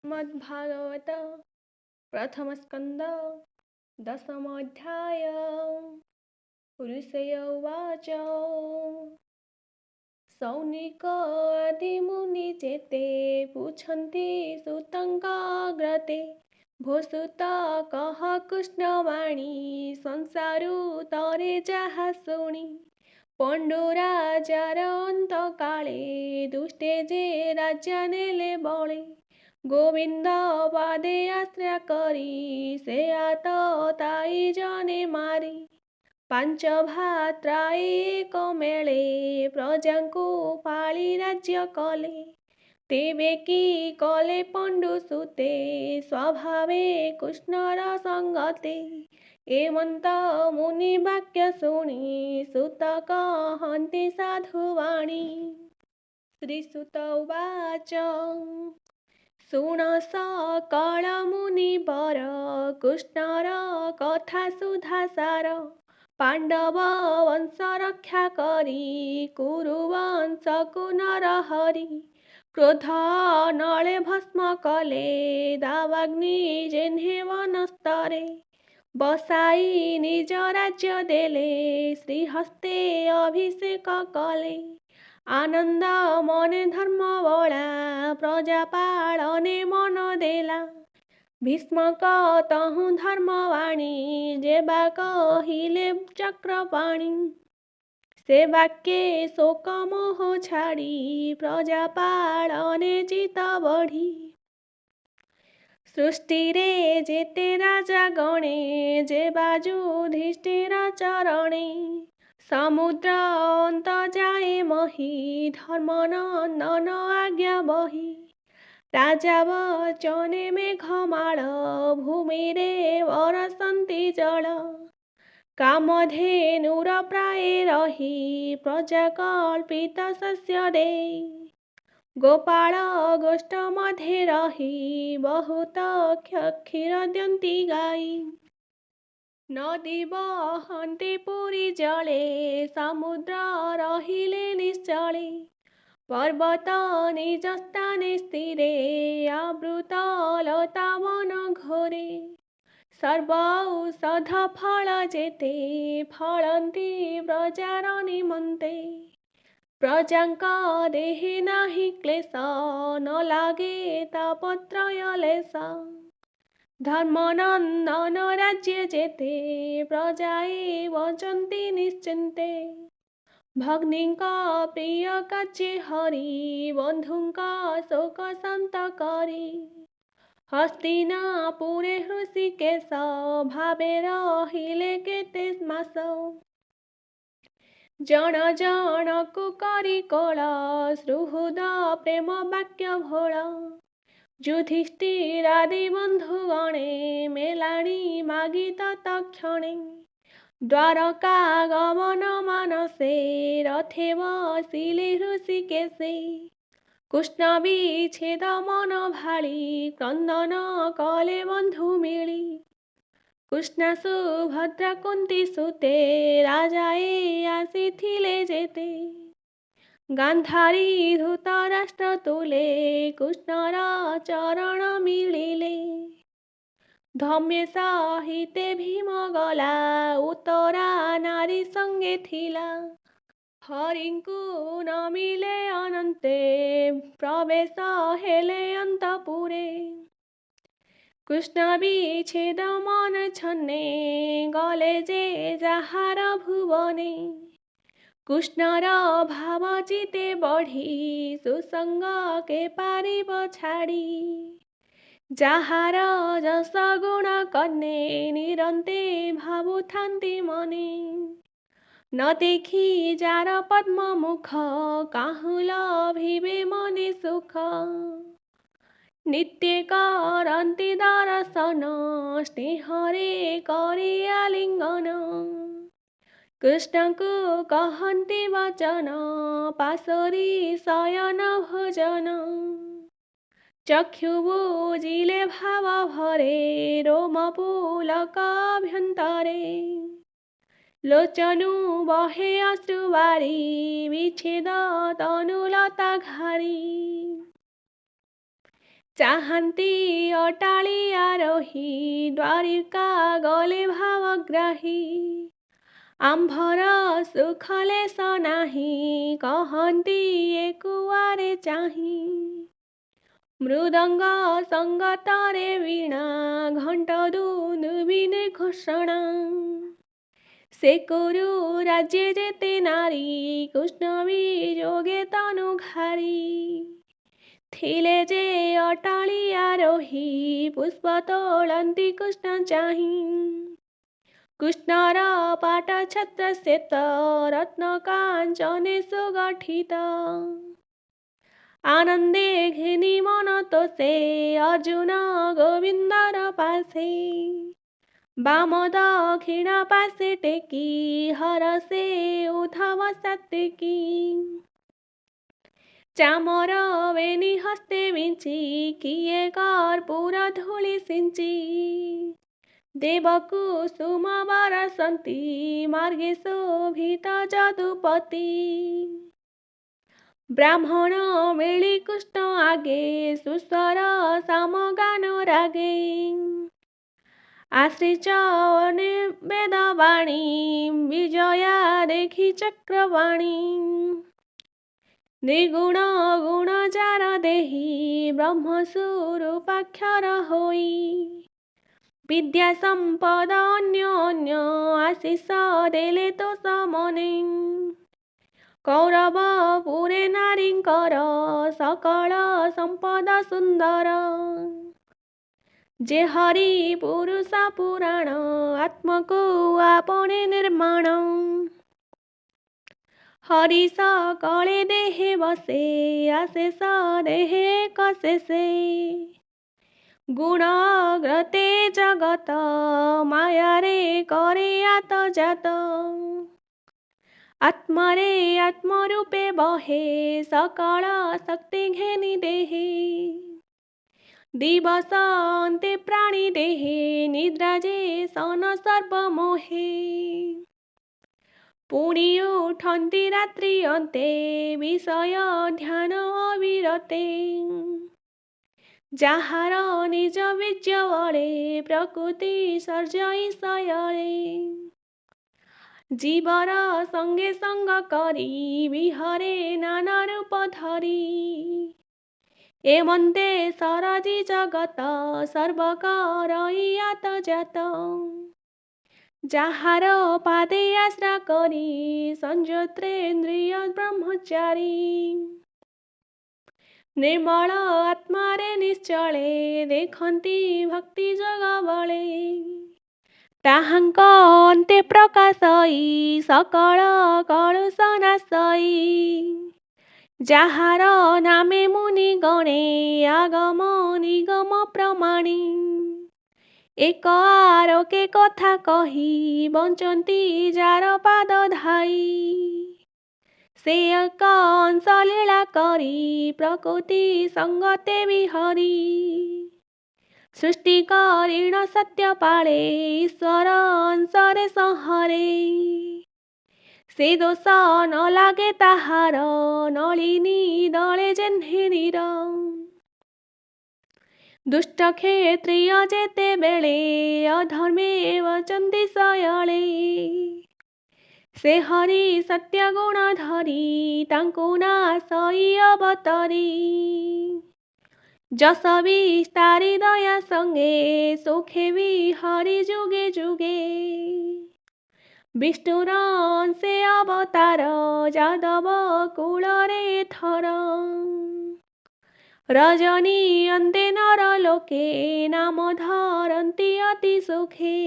श्रीमद्भागवत प्रथमस्कन्द दशमोऽध्याय ऋषय उवाच सौनिकादिमुनिचेते पुच्छन्ति सुतङ्काग्रते भो सुत कः कृष्णवाणी संसारुतरे जाहा ଶୁଣି ପଣ୍ଡୁରାଜାର ଅନ୍ତକାଳେ ଦୁଷ୍ଟେ ଯେ ରାଜା ନେଲେ ବଳେ ଗୋବିନ୍ଦ ପାଦେ ଆଶ୍ରୟ କରି ସେ ଆତ ତାଇ ଜନେ ମାରି ପାଞ୍ଚ ଭ୍ରାତାଏ ଏକ ମେଳେ ପ୍ରଜାଙ୍କୁ ପାଳି ରାଜ୍ୟ କଲେ ତେବେ କି କଲେ ପଣ୍ଡୁ ସୁତେ ସ୍ୱଭାବେ କୃଷ୍ଣର ସଙ୍ଗତେ ଏମନ୍ତ ମୁନି ବାକ୍ୟ ଶୁଣି ସୁତ କହନ୍ତି ସାଧୁବାଣୀ ଶ୍ରୀସୁତ ଉବାଚ ଶୁଣ ସକଳ ମୁନିବର କୃଷ୍ଣର କଥା ସୁଧାସାର ପାଣ୍ଡବ ବଂଶ ରକ୍ଷା କରି କୁରୁବଂଶକୁ ନରହରି କ୍ରୋଧ ନଳେ ଭସ୍ମ କଲେ ଦାବାଗ୍ନି ଯେହ୍ନେ ବନସ୍ତରେ ବସାଇ ନିଜ ରାଜ୍ୟ ଦେଲେ ଶ୍ରୀହସ୍ତେ ଅଭିଷେକ କଲେ ଆନନ୍ଦ ମନେ ଧର୍ମ ବଳା ପ୍ରଜା ପାଳନେ ମନ ଦେଲା ଭୀଷ୍ମକ ତହୁଁ ଧର୍ମବାଣୀ ଯେବା କହିଲେ ଚକ୍ରପାଣି ସେ ବାକ୍ये ଶୋକ ମୋହ ଛାଡ଼ି ପ୍ରଜା ପାଳନେ ଚିତ ବଢ଼ି ସୃଷ୍ଟିରେ ଯେତେ ରାଜା ଗଣେ ଯେବା ଯୁଧିଷ୍ଠିର ଚରଣେ ସମୁଦ୍ର ଅନ୍ତ ଯାଏ ମହି ଧର୍ମନନ୍ଦନ ଆଜ୍ଞା ବହି ରାଜା ବଚନେ ମେଘମାଳ ଭୂମିରେ ବରସନ୍ତି ଜଳ କାମଧେନୁର ପ୍ରାୟ ରହି ପ୍ରଜା କଳ୍ପିତ ଶସ୍ୟ ଦେଇ ଗୋପାଳ ଗୋଷ୍ଠ ମଧ୍ୟରେ ରହି ବହୁତ କ୍ଷୀର ଦିଅନ୍ତି ଗାଈ ନଦୀ ବହନ୍ତି ପୁରୀ ଜଳେ ସମୁଦ୍ର ରହିଲେ ନିଶ୍ଚଳେ ପର୍ବତ ନିଜ ସ୍ଥାନେ ସ୍ଥିରେ ଆବୃତ ଲତା ବନ ଘୋରେ ସର୍ବ ଔଷଧ ଫଳ ଯେତେ ଫଳନ୍ତି ପ୍ରଜାର ନିମନ୍ତେ ପ୍ରଜାଙ୍କ ଦେହେ ନାହିଁ କ୍ଲେଶ ନ ଲାଗେ ତାପତ୍ରୟ ଲେଶ ଧର୍ମନନ୍ଦନ ରାଜ୍ୟ ଯେତେ ପ୍ରଜାଏ ବଞ୍ଚନ୍ତି ନିଶ୍ଚିନ୍ତେ ଭଗ୍ନୀଙ୍କ ପ୍ରିୟ କାର୍ଯ୍ୟ ହରି ବନ୍ଧୁଙ୍କ ଶୋକ ଶାନ୍ତ କରି ହସ୍ତିନାପୁରେ ହୃଷିକେଶ ଭାବେ ରହିଲେ କେତେ ମାସ ଜଣ ଜଣକୁ କରି କୋଳ ସୁହୃଦ ପ୍ରେମ ବାକ୍ୟ ଭୋଳ ଯୁଧିଷ୍ଠିରାଦି ବନ୍ଧୁଗଣେ ମେଲାଣି ମାଗି ତତ୍କ୍ଷଣେ ଦ୍ୱାରକା ଗମନ ମାନସେ ରଥେ ବସିଲେ ହୃଷିକେଶେ କୃଷ୍ଣ ବିଚ୍ଛେଦ ମନ ଭାଳି କ୍ରନ୍ଦନ କଲେ ବନ୍ଧୁ ମିଳି କୃଷ୍ଣ ସୁଭଦ୍ରା କୁନ୍ତି ସୁତେ ରାଜାଏ ଆସିଥିଲେ ଯେତେ ଗାନ୍ଧାରୀ ଧୃତରାଷ୍ଟ୍ର ତୁଲେ କୃଷ୍ଣର ଚରଣ ମିଳିଲେ ଧମ୍ୟ ସହିତେ ଭୀମ ଗଲା ଉତ୍ତରା ନାରୀ ସଙ୍ଗେ ଥିଲା ହରିଙ୍କୁ ନ ମିଳେ ଅନନ୍ତେ ପ୍ରବେଶ ହେଲେ ଅନ୍ତପୁରେ କୃଷ୍ଣ ବିଚ୍ଛେଦ ମନ ଛନ୍ନେ ଗଲେ ଯେ ଯାହାର ଭୁବନେ କୃଷ୍ଣର ଭାବ ଚିତେ ବଢ଼ି ସୁସଙ୍ଗ କେ ପାରିବ ଛାଡ଼ି ଯାହାର ଯଶ ଗୁଣ କନେ ନିରନ୍ତେ ଭାବୁଥାନ୍ତି ମନେ ନ ଦେଖି ଯାର ପଦ୍ମ ମୁଖ କାହୁଁ ଲଭିବେ ମନେ ସୁଖ ନିତ୍ୟ କରନ୍ତି ଦର୍ଶନ ସ୍ନେହରେ କରି ଆଲିଙ୍ଗନ କୃଷ୍ଣଙ୍କୁ କହନ୍ତି ବଚନ ପାଶୋରି ଶୟନ ଭୋଜନ ଚକ୍ଷୁ ବୁଜିଲେ ଭାବ ଭରେ ରୋମ ପୁଲକ ଅଭ୍ୟନ୍ତରେ ଲୋଚନୁ ବହେ ଅଶ୍ରୁ ବାରି ବିଚ୍ଛେଦ ତନୁଲତା ଘାରି ଚାହାନ୍ତି ଅଟାଳିଆ ରହି ଦ୍ୱାରିକା ଗଲେ ଭାବଗ୍ରାହୀ। ଆମ୍ଭର ସୁଖଲେଶ ନାହିଁ କହନ୍ତି ଏ କୁଆରେ ଚାହିଁ। ମୃଦଙ୍ଗ ସଙ୍ଗତରେ ବୀଣା ଘଣ୍ଟ ଦୁନ୍ଦୁଭିନେ ଘୋଷଣା। ସେ କୁରୁ ରାଜ୍ୟ ଯେତେ ନାରୀ କୃଷ୍ଣ ବିଯୋଗେ ତନୁ ଘାରି। ଥିଲେ ଯେ ଅଟାଳିଆ ରହି ପୁଷ୍ପ ତୋଳନ୍ତି କୃଷ୍ଣ ଚାହିଁ। କୃଷ୍ଣର ପାଟ ଛତ୍ର ଶ୍ଵେତ ରତ୍ନ କାଞ୍ଚନେ ସୁଗଠିତ। ଆନନ୍ଦେ ଘେନି ମନ ତୋଷେ ଅର୍ଜୁନ ଗୋବିନ୍ଦର ପାଶେ। ବାମ ଦକ୍ଷିଣ ପାଶେ ଟେକି ହରଷେ ଉଦ୍ଧବ ସାତ୍ୱିକୀ। ଚାମର ବେନି ହସ୍ତେ ବିଞ୍ଚି କିଏ କର୍ପୂର ଧୂଳି ସିଞ୍ଚି। ଦେବକୁ ସୁମ ବରସନ୍ତି ମାର୍ଗେ ଶୋଭିତ ଯଦୁପତି। ବ୍ରାହ୍ମଣ ମିଳି କୃଷ୍ଣ ଆଗେ ସୁସ୍ୱର ସାମଗାନ ରାଗେ। ଆଶ୍ରିଚନେ ବେଦବାଣୀ ବିଜୟା ଦେଖି ଚକ୍ରବାଣୀ। ନିର୍ଗୁଣ ଗୁଣ ଯାର ଦେହି ବ୍ରହ୍ମ ସ୍ୱରୂପାକ୍ଷର ହୋଇ। ବିଦ୍ୟା ସମ୍ପଦ ଅନ୍ୟ ଅନ୍ୟ ଆଶିଷ ଦେଲେ ତୋଷ ମନେ। କୌରବପୁରେ ନାରୀଙ୍କର ସକଳ ସମ୍ପଦ ସୁନ୍ଦର। ଯେ ହରି ପୁରୁଷ ପୁରାଣ ଆତ୍ମକୁ ଆପଣି ନିର୍ମାଣ। ହରି ସକଳେ ଦେହେ ବସେ ଅଶେଷ ଦେହେ ଏକ ଶେଷେ। ଗୁଣ ଅଗ୍ରତେ ଜଗତ ମାୟାରେ କରେ ଆତଜାତ। ଆତ୍ମାରେ ଆତ୍ମରୂପେ ବহে ସକଳ ଶକ୍ତି ଘେନି ଦେହେ। ଦିବସ ଅନ୍ତେ ପ୍ରାଣୀ ଦେହେ ନିଦ୍ରା ଯେ ସନ ସର୍ବ ମୋହେ। ପୁଣି ଉଠନ୍ତି ରାତ୍ରି ଅନ୍ତେ ବିଷୟ ଧ୍ୟାନ ଅବିରତେ। ଯାହାର ନିଜ ବୀର୍ଯ୍ୟ ବଳେ ପ୍ରକୃତି ସର୍ଜଇଶୟରେ। ଜୀବର ସଙ୍ଗେ ସଙ୍ଗ କରି ବିହରେ ନାନା ରୂପ ଧରି। ଏମନ୍ତେ ସରଜି ଜଗତ ସର୍ବକରଇ ଆତଜାତ। ଯାହାର ପାଦେ ଆଶ୍ରା କରି ସଂଯତ୍ରେନ୍ଦ୍ରିୟ ବ୍ରହ୍ମଚାରୀ। ନିର୍ମଳ ଆତ୍ମାରେ ନିଶ୍ଚଳେ ଦେଖନ୍ତି ଭକ୍ତି ଯୋଗ ବଳେ। ତାହାଙ୍କ ଅନ୍ତେ ପ୍ରକାଶଇ ସକଳ କଳୁଷ ନାଶଇ। ଯାହାର ନାମେ ମୁନି ଗଣେ ଆଗମ ନିଗମ ପ୍ରମାଣୀ। ଏକ ଆରୋକେ କଥା କହି ବଞ୍ଚନ୍ତି ଯାର ପାଦ ଧାଇ। ସେ ଏକ ଅଂଶ ଲୀଳା କରି ପ୍ରକୃତି ସଙ୍ଗତେ ବିହରି। ସୃଷ୍ଟି କରିଣ ସତ୍ୟ ପାଳେ ଈଶ୍ୱର ଅଂଶରେ ସଂହରେ। ସେ ଦୋଷ ନ ଲାଗେ ତାହାର ନଳିନୀ ଦଳେ ଯେହ୍ନେରୀର। ଦୁଷ୍ଟ କ୍ଷତ୍ରିୟ ଯେତେବେଳେ ଅଧର୍ମେ ବଚନ୍ତି ଶୟଳେ। ସେ ହରି ସତ୍ୟ ଗୁଣ ଧରି ତାଙ୍କୁ ନାଶଇ ଅବତରୀ। ଯଶ ବିସ୍ତାରି ଦୟା ସଙ୍ଗେ ସୁଖେ ବିହରି ଯୁଗେ ଯୁଗେ। ବିଷ୍ଣୁର ଅଂଶେ ଅବତାର ଯାଦବ କୁଳରେ ଥର। ରଜନୀ ଅନ୍ତେ ନର ଲୋକେ ନାମ ଧରନ୍ତି ଅତି ସୁଖେ।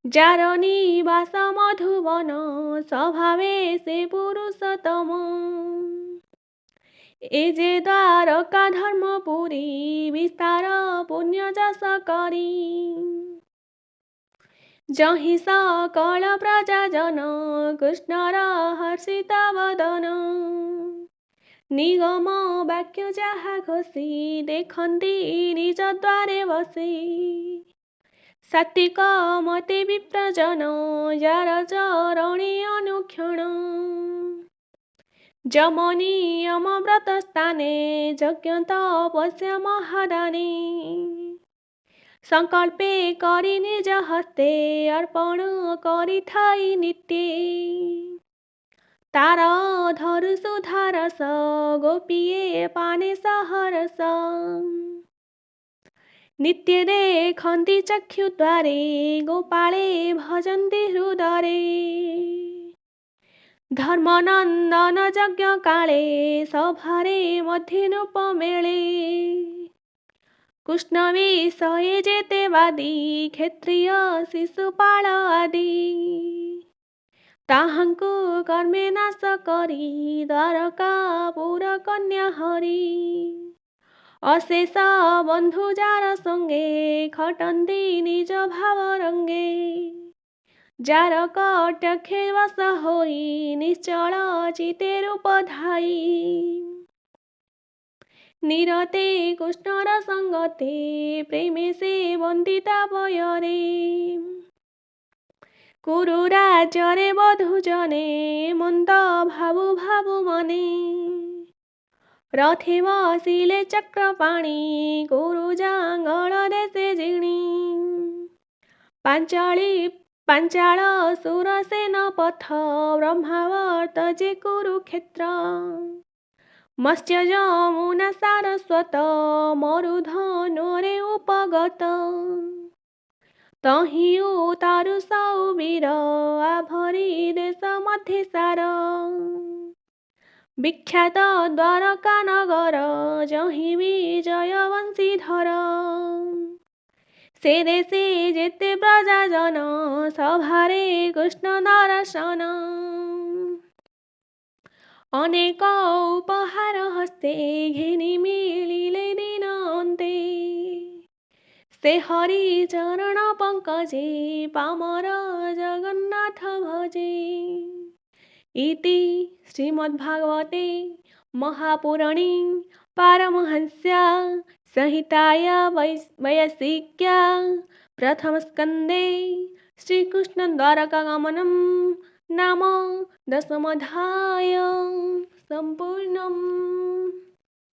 ଯାର ନିବାସ ମଧୁବନ ସ୍ୱଭାବେ ସେ ପୁରୁଷୋତ୍ତମ। ଏ ଯେ ଦ୍ୱାରକା ଧର୍ମପୁରୀ ବିସ୍ତାର ପୁଣ୍ୟ ଯଶ କରି। ଯହିଁ ସକଳ ପ୍ରଜାଜନ କୃଷ୍ଣର ହର୍ଷିତ ବଦନ। ନିଗମ ବାକ୍ୟ ଯାହା ଘୋଷି ଦେଖନ୍ତି ନିଜ ଦ୍ୱାରେ ବସି। ସାତ୍ୱିକ ମତେ ବିପ୍ରଜନ ଯାର ଚରଣେ ଅନୁକ୍ଷଣ। ଯମନିୟମବ୍ରତସ୍ଥାନେ ଯଜ୍ଞ ତପସ୍ୟା ମହାଦାନେ ସଂକଳ୍ପେ କରି ନିଜ ହସ୍ତେ ଅର୍ପଣ କରିଥାଇ ନିତ୍ୟେ ତାର ଧରୁ ସୁଧାରସ ଗୋପୀଏ ପାନେ ସହରସ ନିତ୍ୟ ଦେଖନ୍ତି ଚକ୍ଷୁ ଦ୍ୱାରେ ଗୋପାଳେ ଭଜନ୍ତି ହୃଦରେ ଧର୍ମନନ୍ଦନ ଯଜ୍ଞ କାଳେ ସଭାରେ ମଧ୍ୟ ନୃପ ମେଳେ କୃଷ୍ଣ ବିଷये ଯେତେ ବାଦୀ କ୍ଷତ୍ରିୟ ଶିଶୁପାଳ ଆଦି ତାହାଙ୍କୁ କର୍ମେ ନାଶ କରି ଦ୍ୱାରକାପୁର କନ୍ୟା ହରି ଅଶେଷ ବନ୍ଧୁ ଯାର ସଙ୍ଗେ ଖଟନ୍ତି ନିଜ ଭାବ ରଙ୍ଗେ ଯାର କଟକ୍ଷେ ବଶ ହୋଇ ନିଶ୍ଚଳ ଚିତେ ରୂପ ଧାଇ ନିରତେ କୃଷ୍ଣର ସଙ୍ଗତେ ପ୍ରେମେ ସେ ବନ୍ଦିତା ବୟରେ କୁରୁ ରାଜ୍ୟରେ ବଧୂ ଜନେ ମନ୍ଦ ଭାବୁ ଭାବୁ ମନେ ରଥେ ବସିଲେ ଚକ୍ରପାଣି କୁରୁ ଜାଙ୍ଗଳ ଦେଶେ ଜିଣି ପାଞ୍ଚାଳ ସୁର ସେନ ପଥ ବ୍ରହ୍ମାବର୍ତ୍ତ ଯେ କୁରୁକ୍ଷେତ୍ର ମତ୍ସ୍ୟ ଯମୁନା ସାରସ୍ୱତ ମରୁଧନୁରେ ଉପଗତ ତହିଁ ଉତାରୁ ସୌବୀର ଆଭରି ଦେଶ ମଧ୍ୟ ସାର ବିଖ୍ୟାତ ଦ୍ୱାରକା ନଗର ଯହିଁ ବିଜୟ ବଂଶୀଧର ସେ ଦେଶେ ଯେତେ ପ୍ରଜାଜନ ସଭାରେ କୃଷ୍ଣ ଦର୍ଶନ ଅନେକ ଉପହାର ହସ୍ତେ ଘେନି ମିଳିଲେ ଦିନ ଅନ୍ତେ ସେ ହରି ଚରଣ ପଙ୍କଜେ ପାମର ଜଗନ୍ନାଥ ଭଜେ ଇତି ଶ୍ରୀମଦ୍ଭାଗବତେ ମହାପୁରାଣେ ପାରମହଂସ୍ୟା संहिताया वैयासिक्या प्रथमस्कन्धे श्रीकृष्णद्वारकागमनं नाम 10 अध्याय सम्पूर्णम्।